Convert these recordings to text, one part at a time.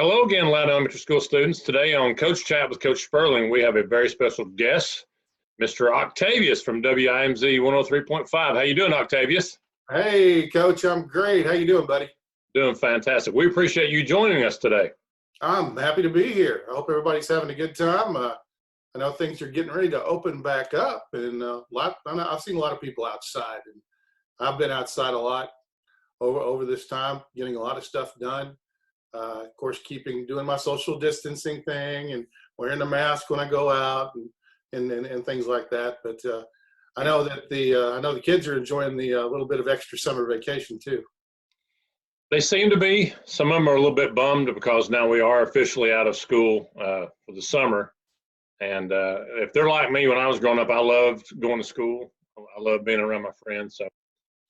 Hello again, Loud Elementary School students. Today on Coach Chat with Coach Spurling, we have a very special guest, Mr. Octavius from WIMZ 103.5. How you doing, Octavius? Hey, Coach, I'm great. How you doing, buddy? Doing fantastic. We appreciate you joining us today. I'm happy to be here. I hope everybody's having a good time. I know things are getting ready to open back up, and I've seen a lot of people outside, and I've been outside a lot over this time, getting a lot of stuff done. Of course, doing my social distancing thing and wearing a mask when I go out and things like that. But I know that the kids are enjoying the little bit of extra summer vacation too. They seem to be. Some of them are a little bit bummed because now we are officially out of school for the summer. And if they're like me, when I was growing up, I loved going to school. I loved being around my friends. So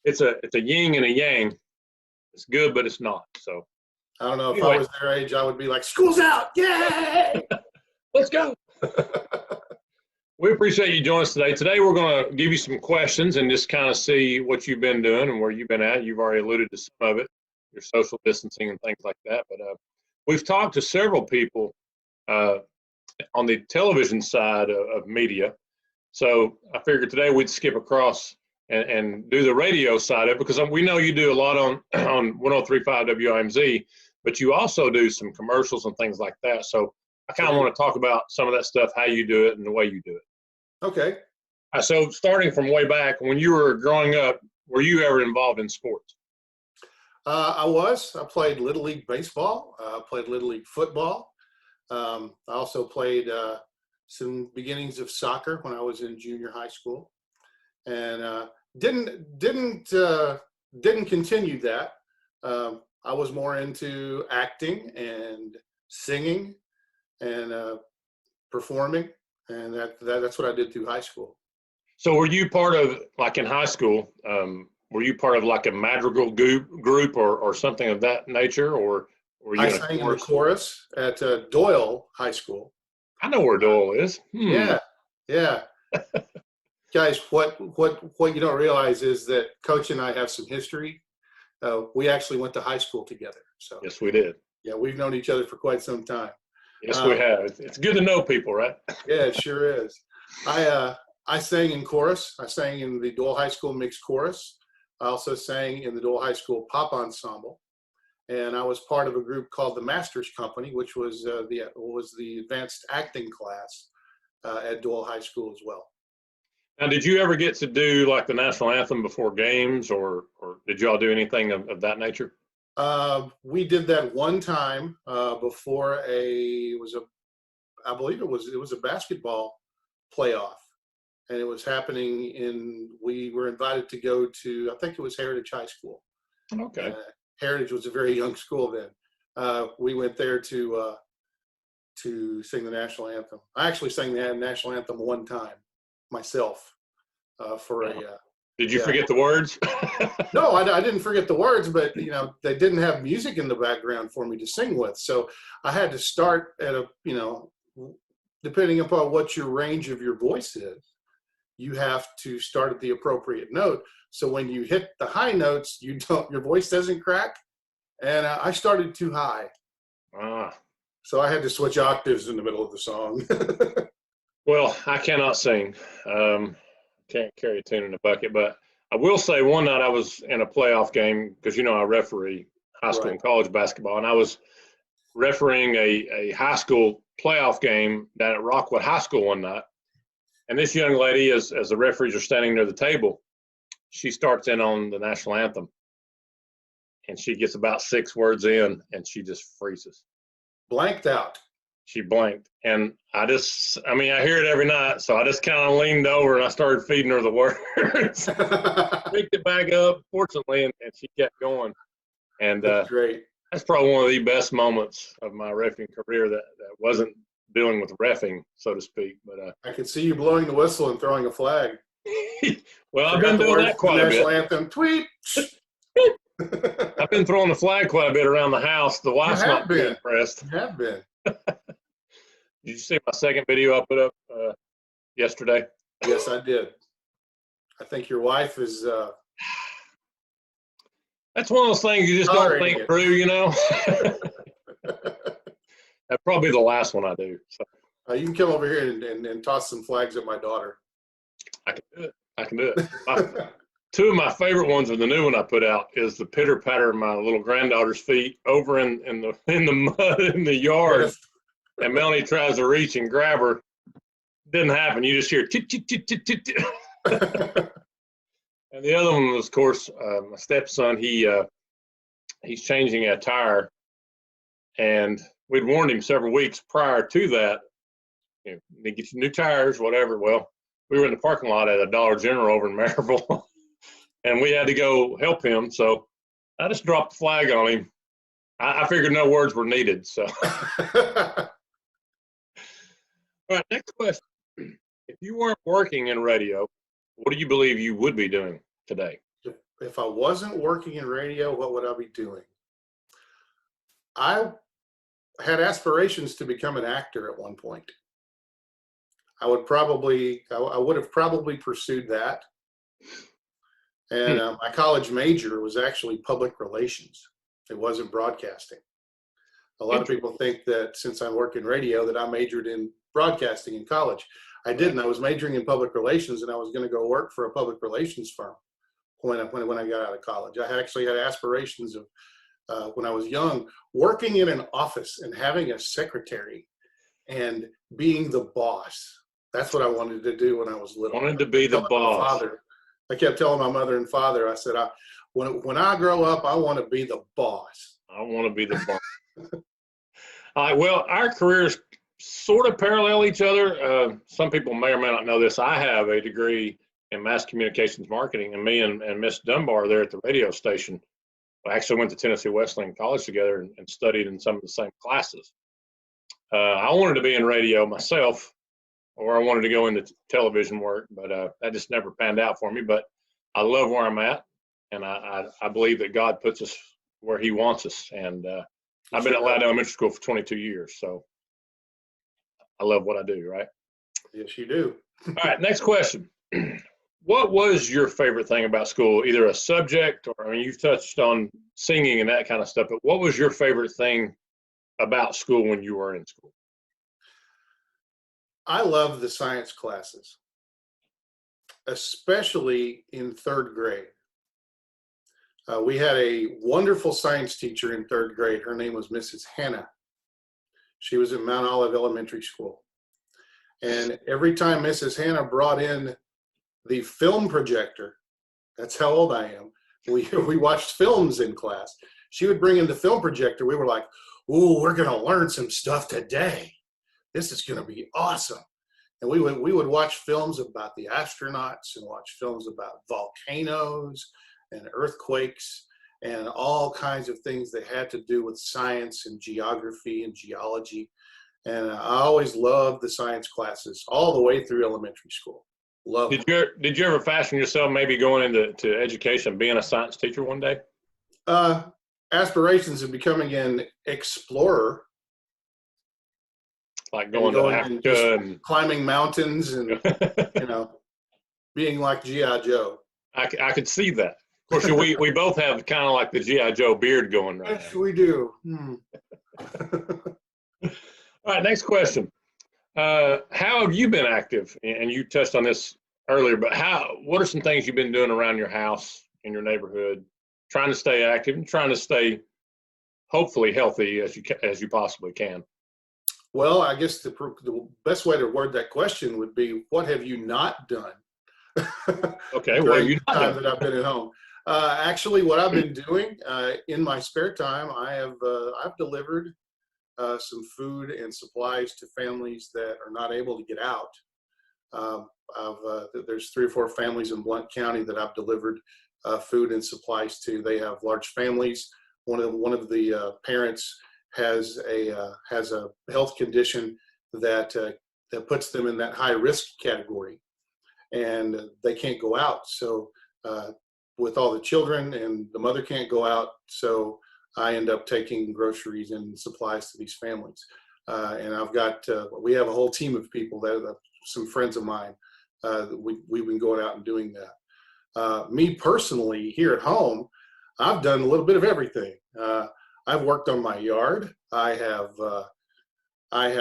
it's a yin and a yang. It's good, but it's not. So. I don't know if I was their age, I would be like, school's out, yay! Let's go. We appreciate you joining us today. Today we're going to give you some questions and just kind of see what you've been doing and where you've been at. You've already alluded to some of it, your social distancing and things like that. But we've talked to several people on the television side of media. So I figured today we'd skip across and do the radio side of it, because we know you do a lot on 103.5 WIMZ, but you also do some commercials and things like that. So I kind of want to talk about some of that stuff, how you do it and the way you do it. Okay. So starting from way back, when you were growing up, were you ever involved in sports? I was. I played Little League baseball. I played Little League football. I also played some beginnings of soccer when I was in junior high school, and didn't continue that. I was more into acting and singing and performing, and that's what I did through high school. So were you part of, like in high school, were you part of like a madrigal group or something of that nature, or were you I sang in the chorus at Doyle High School. I know where Doyle is. Yeah. Guys, what you don't realize is that Coach and I have some history. We actually went to high school together. So yes, we did. Yeah, we've known each other for quite some time. Yes, we have. It's good to know people, right? Yeah, it sure is. I sang in chorus. I sang in the Doyle High School mixed chorus. I also sang in the Doyle High School pop ensemble, and I was part of a group called the Masters Company, which was the advanced acting class at Doyle High School as well. Now, did you ever get to do like the national anthem before games, or did y'all do anything of that nature? We did that one time before I believe it was a basketball playoff, and it was happening we were invited to go to, I think it was Heritage High School. Okay. Heritage was a very young school then. We went there to sing the national anthem. I actually sang the national anthem one time myself Did you forget the words? No, I didn't forget the words, but they didn't have music in the background for me to sing with, so I had to start at depending upon what your range of your voice is, you have to start at the appropriate note. So when you hit the high notes, your voice doesn't crack, and I started too high. So I had to switch octaves in the middle of the song. Well, I cannot sing. Can't carry a tune in a bucket, but I will say one night I was in a playoff game, because I referee high school and college basketball, and I was refereeing a high school playoff game down at Rockwood High School one night. And this young lady, as the referees are standing near the table, she starts in on the national anthem, and she gets about 6 words in, and she just freezes. Blanked out. She blanked. And I hear it every night, so I just kind of leaned over and I started feeding her the words. Picked it back up, fortunately, and she kept going. And that's great. That's probably one of the best moments of my reffing career that wasn't dealing with reffing, so to speak. But I could see you blowing the whistle and throwing a flag. Well, I've been doing that quite a bit. National anthem, tweet. I've been throwing the flag quite a bit around the house. The wife's not been impressed. You have been. Did you see my second video I put up yesterday? Yes, I did. I think your wife is. That's one of those things you just don't think through, That'd probably be the last one I do. So You can come over here and toss some flags at my daughter. I can do it. I can do it. Two of my favorite ones of the new one I put out is the pitter patter of my little granddaughter's feet over in the mud in the yard. Yes. And Melanie tries to reach and grab her. Didn't happen. You just hear tit, tit, tit, tit, tit, tit. And the other one was, of course, my stepson. He's changing a tire, and we'd warned him several weeks prior to that. You know, they get you new tires, whatever. Well, we were in the parking lot at a Dollar General over in Maryville, and we had to go help him. So I just dropped the flag on him. I figured no words were needed. So, all right, next question. If you weren't working in radio, what do you believe you would be doing today? If I wasn't working in radio, what would I be doing? I had aspirations to become an actor at one point. I would have probably pursued that. And my college major was actually public relations. It wasn't broadcasting. A lot of people think that since I work in radio that I majored in broadcasting in college. I didn't. I was majoring in public relations, and I was going to go work for a public relations firm when I got out of college. I actually had aspirations of, when I was young, working in an office and having a secretary and being the boss. That's what I wanted to do when I was little. Wanted to be the boss. I kept telling my mother and father, I said, when I grow up, I want to be the boss. I want to be the boss. All right, well, our careers sort of parallel each other. Some people may or may not know this. I have a degree in mass communications marketing, and me and Miss Dunbar there at the radio station, I actually went to Tennessee Wesleyan College together and studied in some of the same classes. I wanted to be in radio myself, or I wanted to go into television work, but that just never panned out for me. But I love where I'm at, and I believe that God puts us where he wants us. And I've been at Loudon Elementary School for 22 years, so I love what I do, right? Yes, you do. All right, next question. What was your favorite thing about school? Either a subject, or, I mean, you've touched on singing and that kind of stuff, but what was your favorite thing about school when you were in school? I love the science classes, especially in third grade. We had a wonderful science teacher in third grade. Her name was Mrs. Hannah. She was at Mount Olive Elementary School. And every time Mrs. Hannah brought in the film projector, that's how old I am, we watched films in class. She would bring in the film projector. We were like, ooh, we're going to learn some stuff today. This is going to be awesome. And we would watch films about the astronauts and watch films about volcanoes and earthquakes and all kinds of things that had to do with science and geography and geology. And I always loved the science classes all the way through elementary school. Love. Did you ever fashion yourself maybe going into education, being a science teacher one day? Aspirations of becoming an explorer. Like going to Africa and climbing mountains and, being like G.I. Joe. I could see that. Of course, we both have kind of like the G.I. Joe beard going right Yes, now. we do. All right, next question. How have you been active? And you touched on this earlier, but what are some things you've been doing around your house, in your neighborhood, trying to stay active and trying to stay hopefully healthy as you possibly can? Well, I guess the best way to word that question would be, what have you not done? Okay, well, you time that I've been at home. Actually, what I've been doing in my spare time, I've delivered some food and supplies to families that are not able to get out. There's 3 or 4 families in Blount County that I've delivered food and supplies to. They have large families. One of the parents has a health condition that puts them in that high risk category, and they can't go out. So with all the children, and the mother can't go out, so I end up taking groceries and supplies to these families. And we have a whole team of people some friends of mine. We've been going out and doing that. Me personally, here at home, I've done a little bit of everything. I've worked on my yard. I have I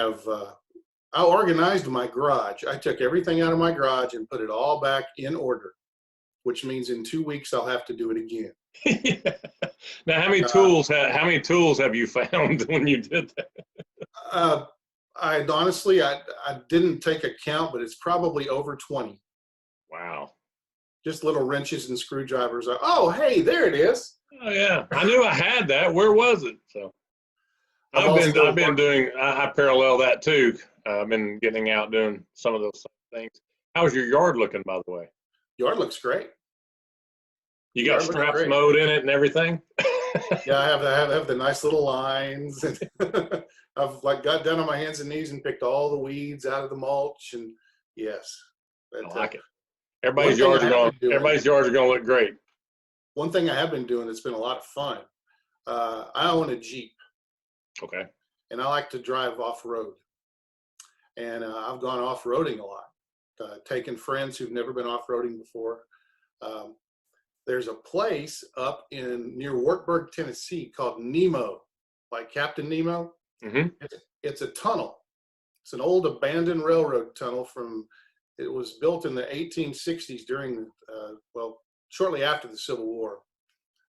organized my garage. I took everything out of my garage and put it all back in order, which means in 2 weeks I'll have to do it again. Now, how many tools have you found when you did that? I honestly, I didn't take a count, but it's probably over 20. Wow. Just little wrenches and screwdrivers. Oh, hey, there it is. Oh yeah, I knew I had that. Where was it? So I've been doing. I parallel that too. I've been getting out doing some of those things. How's your yard looking, by the way? Yard looks great. You got straps mowed in it and everything? Yeah, I have the nice little lines. I've got down on my hands and knees and picked all the weeds out of the mulch. And yes, I like it. Everybody's yards are going to look great. One thing I have been doing that's been a lot of fun. I own a Jeep. Okay. And I like to drive off road. And I've gone off roading a lot, taken friends who've never been off roading before. There's a place up near Wartburg, Tennessee called Nemo, like Captain Nemo. Mm-hmm. It's a tunnel. It's an old abandoned railroad tunnel it was built in the 1860s during shortly after the Civil War.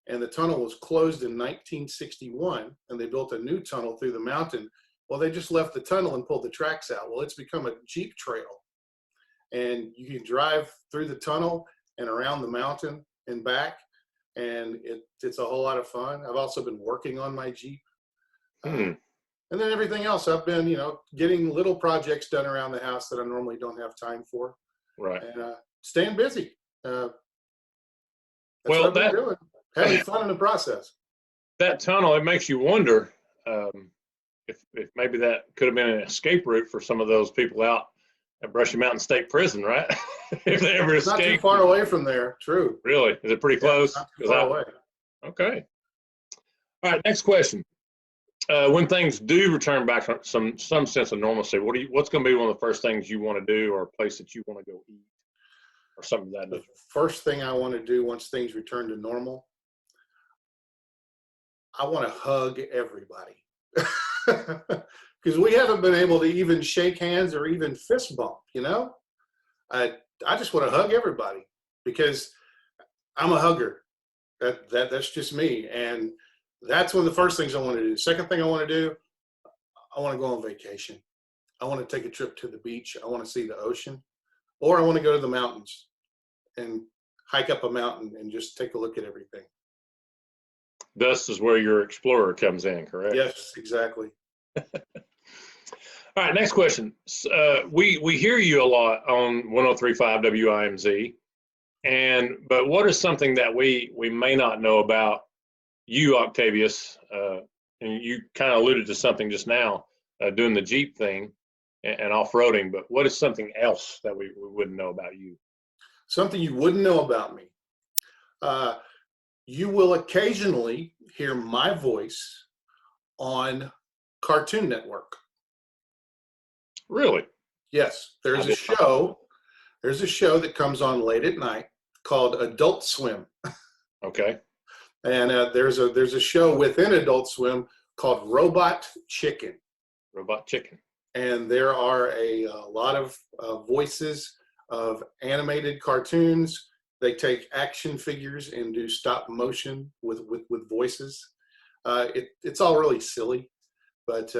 And the tunnel was closed in 1961, and they built a new tunnel through the mountain. Well, they just left the tunnel and pulled the tracks out. Well, it's become a Jeep trail. And you can drive through the tunnel and around the mountain and back, and it's a whole lot of fun. I've also been working on my Jeep. And then everything else, I've been, getting little projects done around the house that I normally don't have time for. Right. And staying busy. That's what I've been doing. Having fun in the process. That tunnel, it makes you wonder if maybe that could have been an escape route for some of those people out at Brushy Mountain State Prison, right? If they ever escaped. Not too far away from there. True. Really? Is it pretty close? Not too far away. Okay. All right. Next question. When things do return back to some sense of normalcy, what's going to be one of the first things you want to do, or a place that you want to go eat, or something of that nature? The first thing I want to do once things return to normal, I want to hug everybody. Because we haven't been able to even shake hands or even fist bump, I just want to hug everybody because I'm a hugger. That's just me. And that's one of the first things I want to do. Second thing I want to do, I want to go on vacation. I want to take a trip to the beach. I want to see the ocean, or I want to go to the mountains and hike up a mountain and just take a look at everything. This is where your explorer comes in, correct? Yes, exactly. All right, next question. We hear you a lot on 103.5 WIMZ, but what is something that we may not know about you, Octavius? And you kind of alluded to something just now, doing the Jeep thing and off-roading, but what is something else that we wouldn't know about you? Something you wouldn't know about me. You will occasionally hear my voice on Cartoon Network. Really? Yes. There's a show that comes on late at night called Adult Swim. Okay. And there's a show within Adult Swim called Robot Chicken. Robot Chicken. And there are a lot of voices of animated cartoons. They take action figures and do stop motion with voices. It's all really silly, but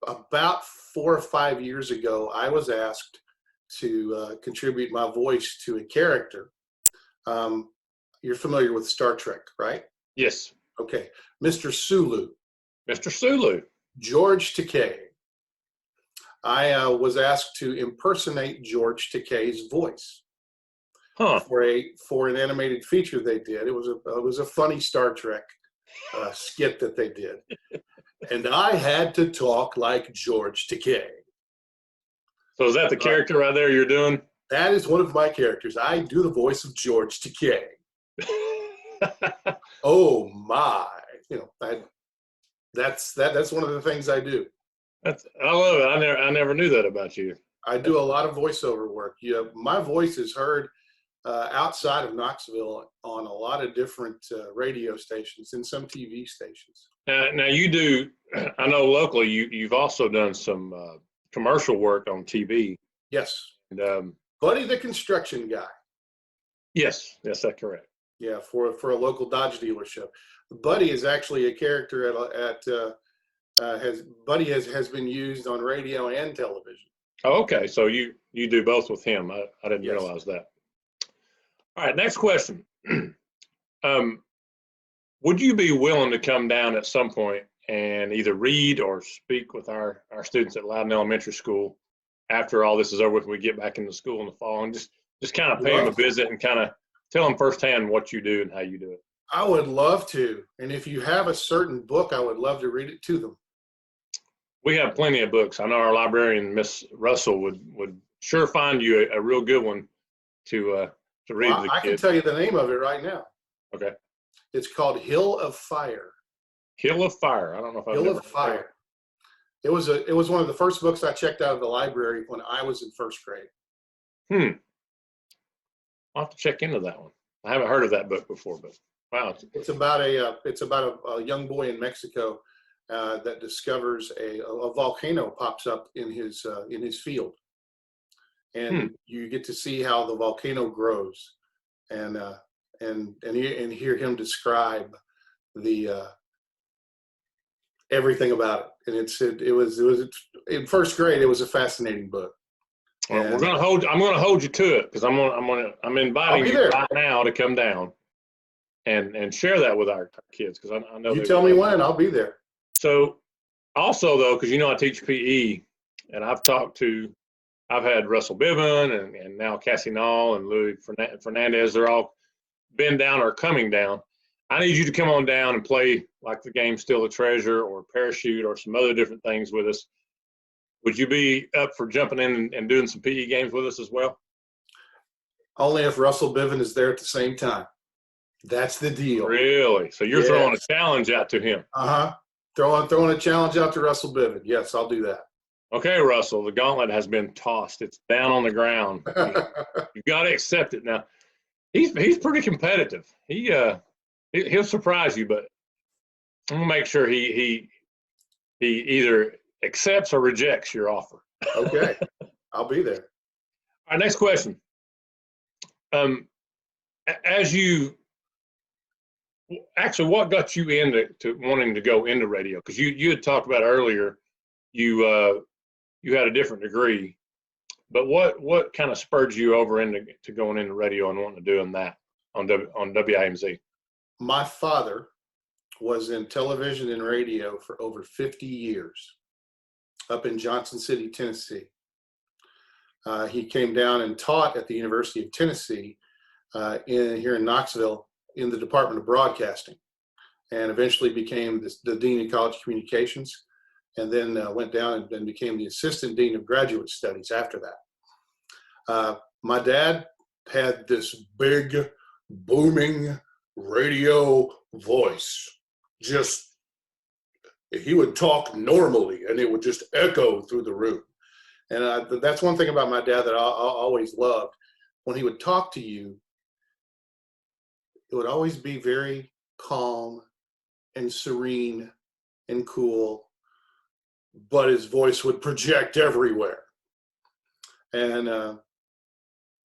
about 4 or 5 years ago, I was asked to contribute my voice to a character. You're familiar with Star Trek, right? Yes. Okay. Mr. Sulu. Mr. Sulu. George Takei. I was asked to impersonate George Takei's voice. Huh. For an animated feature they did. It was a funny Star Trek skit that they did. And I had to talk like George Takei. So is that the character right there you're doing? That is one of my characters. I do the voice of George Takei. Oh my! That's one of the things I do. I love it. I never knew that about you. I do a lot of voiceover work. My voice is heard outside of Knoxville on a lot of different radio stations and some TV stations. Now you do. I know locally you've also done some commercial work on TV. Yes. And, Buddy the construction guy. yes, that's correct. Yeah, for a local Dodge dealership. Buddy is actually a character Buddy has been used on radio and television. Oh, okay, so you do both with him. I didn't Yes. realize that. All right, next question. Would you be willing to come down at some point and either read or speak with our students at Loudon Elementary School after all this is over with, we get back into school in the fall, and just kind of pay them a visit and kind of tell them firsthand what you do and how you do it? I would love to. And if you have a certain book, I would love to read it to them. We have plenty of books. I know our librarian, Miss Russell, would sure find you a real good one to read to the kids. I can tell you the name of it right now. Okay. It's called Hill of Fire. Hill of Fire. I don't know if I've Hill never of Fire. It was one of the first books I checked out of the library when I was in first grade. I'll have to check into that one. I haven't heard of that book before, but wow. It's about a young boy in Mexico that discovers a volcano pops up in his field, and you get to see how the volcano grows, and hear him describe the everything about it. And it was in first grade. It was a fascinating book. Well, I'm going to hold you to it, because I'm inviting you right now to come down and share that with our kids, because I know you tell me when, I'll be there. So also though, because I teach PE, and I've had Russell Bivin and now Cassie Nall and Louis Fernandez. They're all been down or coming down. I need you to come on down and play like the game Steal a Treasure or Parachute or some other different things with us. Would you be up for jumping in and doing some PE games with us as well? Only if Russell Bivin is there at the same time. That's the deal. Really? So you're throwing a challenge out to him? Uh-huh. Throwing a challenge out to Russell Bivin. Yes, I'll do that. Okay, Russell, the gauntlet has been tossed. It's down on the ground. You've got to accept it now. He's pretty competitive. He'll surprise you, but I'm gonna make sure he either accepts or rejects your offer. Okay, I'll be there. All right, next question. What got you into wanting to go into radio? Because you had talked about earlier, you had a different degree, but what kind of spurred you over into going into radio and wanting to do that on WIMZ? My father was in television and radio for over 50 years up in Johnson City, Tennessee. He came down and taught at the University of Tennessee here in Knoxville in the Department of Broadcasting, and eventually became the Dean of College Communications, and then went down and became the Assistant Dean of Graduate Studies after that. My dad had this big, booming radio voice. He would talk normally and it would just echo through the room. And that's one thing about my dad that I always loved. When he would talk to you, it would always be very calm and serene and cool, but his voice would project everywhere. And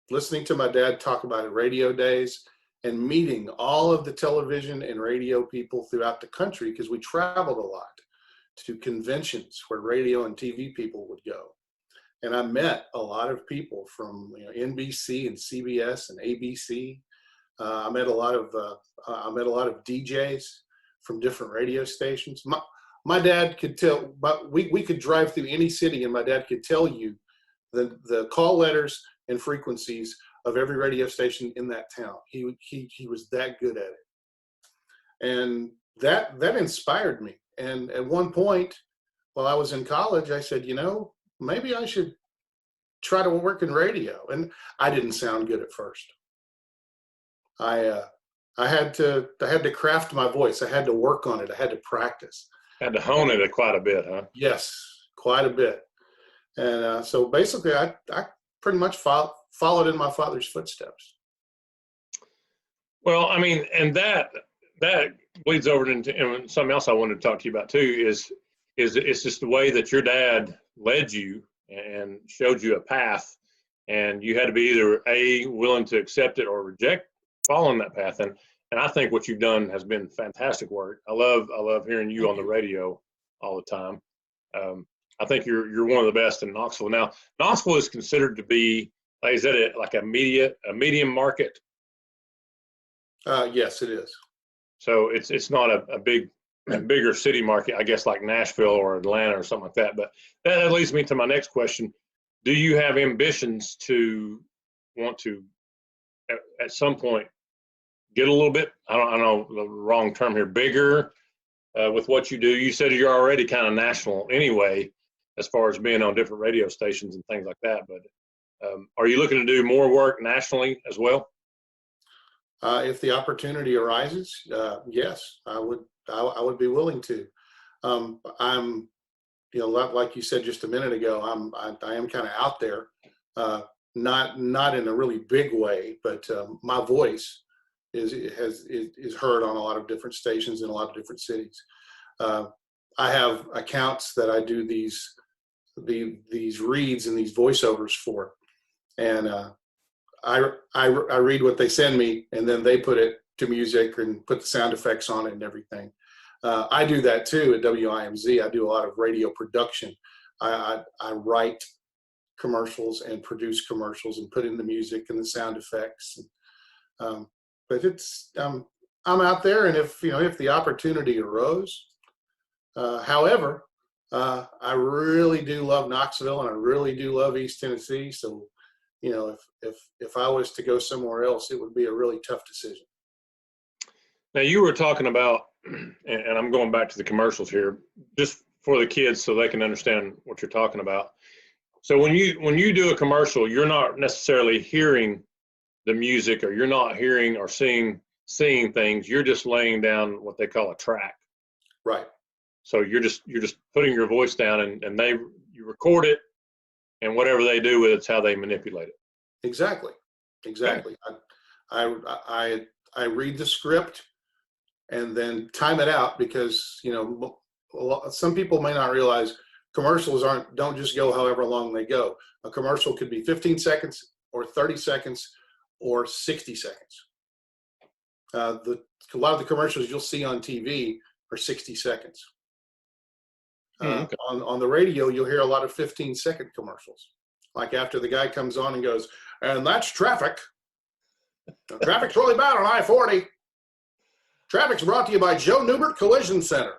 listening to my dad talk about radio days and meeting all of the television and radio people throughout the country, because we traveled a lot to conventions where radio and TV people would go. And I met a lot of people from NBC and CBS and ABC. I met a lot of DJs from different radio stations. My dad could tell, but we could drive through any city and my dad could tell you the call letters and frequencies of every radio station in that town. He was that good at it. And that inspired me. And at one point while I was in college, I said, maybe I should try to work in radio. And I didn't sound good at first. I had to craft my voice. I had to work on it. I had to practice. Had to hone it quite a bit, huh? Yes, quite a bit. And so basically, I pretty much followed in my father's footsteps. Well, I mean, and that bleeds over into and something else I wanted to talk to you about too is it's just the way that your dad led you and showed you a path, and you had to be either willing to accept it or reject following that path. And I think what you've done has been fantastic work. I love hearing you on the radio all the time. I think you're one of the best in Knoxville. Now, Knoxville is considered to be, is that like a medium market? Yes, it is. So it's not a bigger city market, I guess, like Nashville or Atlanta or something like that. But that leads me to my next question. Do you have ambitions to want to, at some point, get a little bit, I don't know the wrong term here, bigger with what you do? You said you're already kind of national anyway, as far as being on different radio stations and things like that. But are you looking to do more work nationally as well? If the opportunity arises, yes, I would be willing to. I'm, like you said just a minute ago, I am kind of out there, not in a really big way, but my voice is heard on a lot of different stations in a lot of different cities. I have accounts that I do these reads and these voiceovers for, and I read what they send me, and then they put it to music and put the sound effects on it and everything. I do that too at WIMZ. I do a lot of radio production. I write commercials and produce commercials and put in the music and the sound effects. But it's I'm out there, and if the opportunity arose. However, I really do love Knoxville, and I really do love East Tennessee. So, if I was to go somewhere else, it would be a really tough decision. Now, you were talking about, and I'm going back to the commercials here, just for the kids so they can understand what you're talking about. So when you do a commercial, you're not necessarily hearing the music, or you're not hearing or seeing things. You're just laying down what they call a track. Right. So you're just putting your voice down, and you record it, and whatever they do with it's how they manipulate it. Exactly. Okay. I read the script and then time it out, because some people may not realize commercials don't just go however long they go. A commercial could be 15 seconds or 30 seconds or 60 seconds. A lot of the commercials you'll see on TV are 60 seconds. Okay. On the radio, you'll hear a lot of 15-second commercials. Like after the guy comes on and goes, and that's traffic. Traffic's really bad on I-40. Traffic's brought to you by Joe Newbert Collision Center.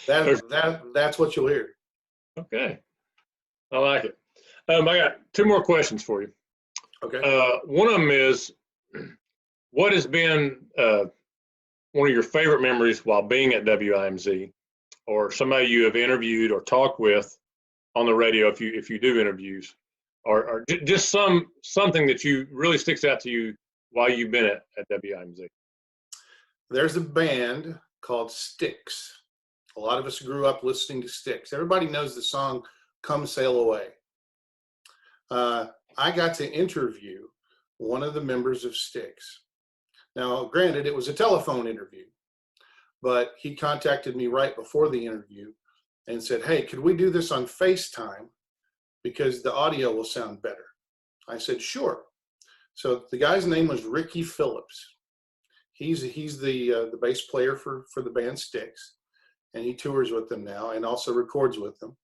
That's what you'll hear. Okay. I like it. I got two more questions for you. Okay. One of them is, what has been one of your favorite memories while being at WIMZ, or somebody you have interviewed or talked with on the radio, if you do interviews, or just something that you really sticks out to you while you've been at WIMZ? There's a band called Styx. A lot of us grew up listening to Styx. Everybody knows the song "Come Sail Away." I got to interview one of the members of Styx. Now, granted, it was a telephone interview, but he contacted me right before the interview and said, "Hey, could we do this on FaceTime, because the audio will sound better?" I said, "Sure." So the guy's name was Ricky Phillips. He's the bass player for the band Styx, and he tours with them now and also records with them.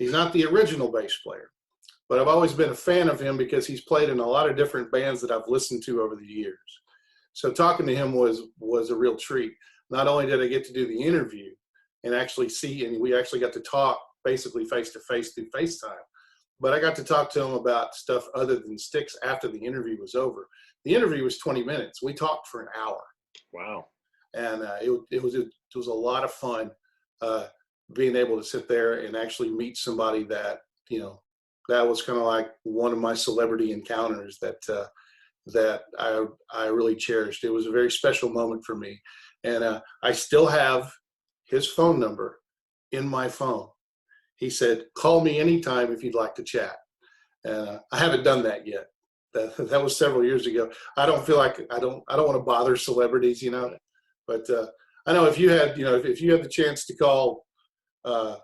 He's not the original bass player, but I've always been a fan of him because he's played in a lot of different bands that I've listened to over the years. So talking to him was a real treat. Not only did I get to do the interview and actually see, and we actually got to talk basically face to face through FaceTime, but I got to talk to him about stuff other than Styx after the interview was over. The interview was 20 minutes. We talked for an hour. Wow. And it was a lot of fun being able to sit there and actually meet somebody that was kind of like one of my celebrity encounters that I really cherished. It was a very special moment for me. And I still have his phone number in my phone. He said, "Call me anytime if you'd like to chat." And I haven't done that yet. That was several years ago. I don't feel like I don't want to bother celebrities, But I know if you had, if you had the chance to call, I'm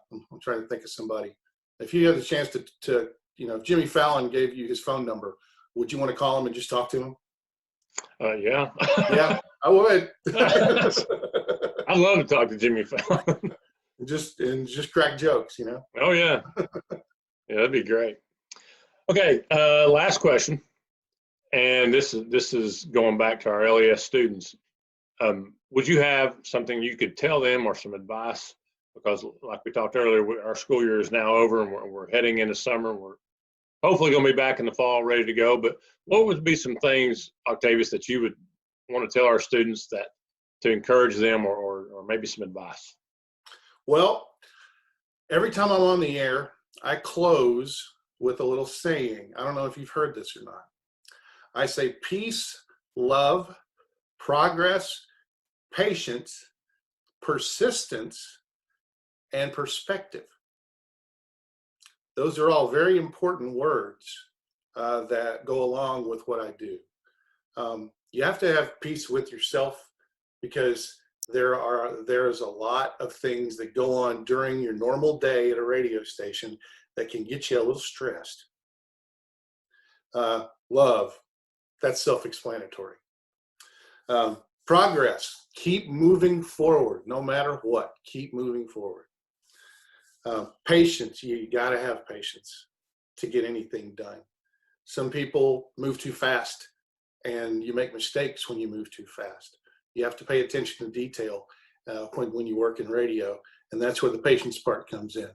trying to think of somebody. If you had the chance to if Jimmy Fallon gave you his phone number, would you want to call him and just talk to him? Yeah. Yeah, I would. I love to talk to Jimmy Fallon. just crack jokes, Oh yeah. Yeah, that'd be great. Okay, last question, and this is going back to our LES students. Would you have something you could tell them or some advice? Because like we talked earlier, our school year is now over and we're heading into summer. We're hopefully going to be back in the fall ready to go. But what would be some things, Octavius, that you would want to tell our students that to encourage them or maybe some advice? Well, every time I'm on the air, I close with a little saying. I don't know if you've heard this or not. I say peace, love, progress, patience, persistence, and perspective. Those are all very important words that go along with what I do. You have to have peace with yourself because there is a lot of things that go on during your normal day at a radio station that can get you a little stressed. Love, that's self-explanatory. Progress, keep moving forward no matter what, keep moving forward. Patience, you got to have patience to get anything done. Some people move too fast and you make mistakes when you move too fast. You have to pay attention to detail when you work in radio, and that's where the patience part comes in.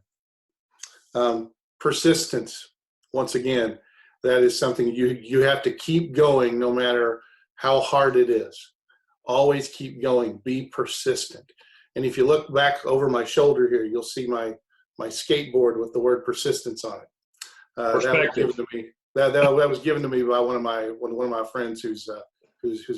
Persistence, once again, that is something you have to keep going no matter how hard it is. Always keep going, be persistent. And if you look back over my shoulder here, you'll see my skateboard with the word persistence on it. That was given to me by one of my friends who's a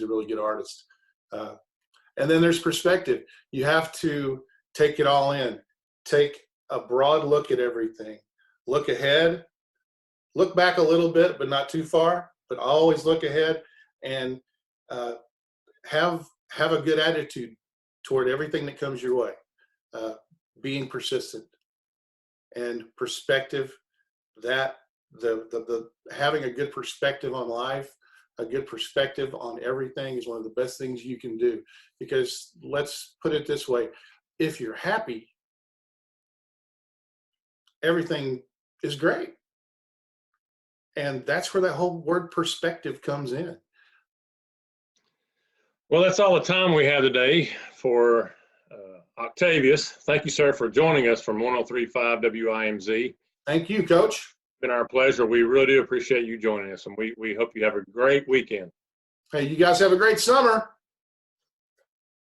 really good artist. And then there's perspective. You have to take it all in. Take a broad look at everything. Look ahead. Look back a little bit, but not too far. But always look ahead and have a good attitude toward everything that comes your way. Being persistent and perspective. That the having a good perspective on life, a good perspective on everything is one of the best things you can do. Because let's put it this way, if you're happy, everything is great. And that's where that whole word perspective comes in. Well, that's all the time we have today for Octavius. Thank you, sir, for joining us from 103.5 WIMZ. Thank you, Coach. It's been our pleasure. We really do appreciate you joining us, and we hope you have a great weekend. Hey, you guys have a great summer.